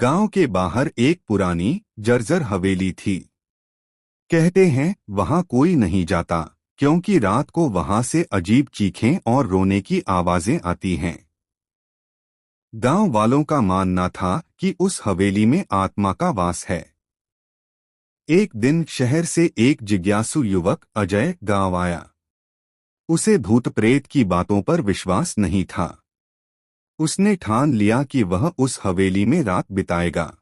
गांव के बाहर एक पुरानी जर्जर हवेली थी। कहते हैं वहां कोई नहीं जाता क्योंकि रात को वहां से अजीब चीखें और रोने की आवाजें आती हैं। गांव वालों का मानना था कि उस हवेली में आत्मा का वास है। एक दिन शहर से एक जिज्ञासु युवक अजय गांव आया। उसे भूत प्रेत की बातों पर विश्वास नहीं था। उसने ठान लिया कि वह उस हवेली में रात बिताएगा।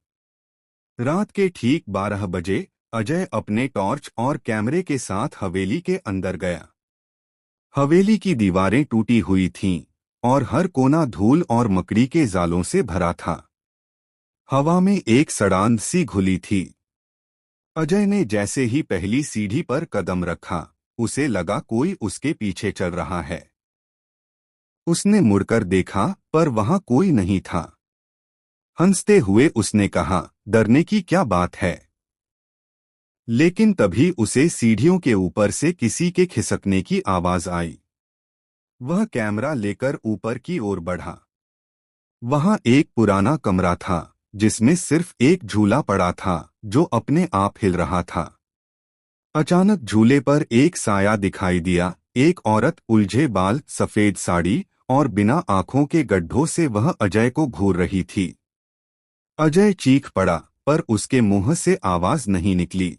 रात के ठीक 12 बजे अजय अपने टॉर्च और कैमरे के साथ हवेली के अंदर गया। हवेली की दीवारें टूटी हुई थीं और हर कोना धूल और मकड़ी के जालों से भरा था। हवा में एक सड़ांध सी घुली थी। अजय ने जैसे ही पहली सीढ़ी पर कदम रखा, उसे लगा कोई उसके पीछे चल रहा है। उसने मुड़कर देखा पर वहां कोई नहीं था। हंसते हुए उसने कहा, डरने की क्या बात है। लेकिन तभी उसे सीढ़ियों के ऊपर से किसी के खिसकने की आवाज आई। वह कैमरा लेकर ऊपर की ओर बढ़ा। वहां एक पुराना कमरा था जिसमें सिर्फ एक झूला पड़ा था जो अपने आप हिल रहा था। अचानक झूले पर एक साया दिखाई दिया। एक औरत, उलझे बाल, सफेद साड़ी और बिना आंखों के गड्ढों से वह अजय को घूर रही थी। अजय चीख पड़ा पर उसके मुंह से आवाज नहीं निकली।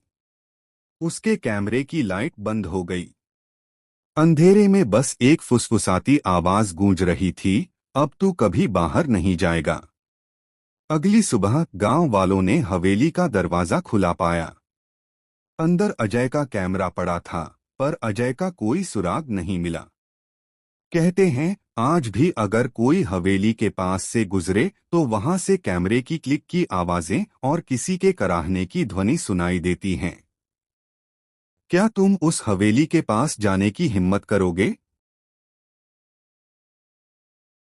उसके कैमरे की लाइट बंद हो गई। अंधेरे में बस एक फुसफुसाती आवाज गूंज रही थी, अब तू कभी बाहर नहीं जाएगा। अगली सुबह गांव वालों ने हवेली का दरवाजा खुला पाया। अंदर अजय का कैमरा पड़ा था पर अजय का कोई सुराग नहीं मिला। कहते हैं आज भी अगर कोई हवेली के पास से गुजरे तो वहां से कैमरे की क्लिक की आवाजें और किसी के कराहने की ध्वनि सुनाई देती हैं। क्या तुम उस हवेली के पास जाने की हिम्मत करोगे?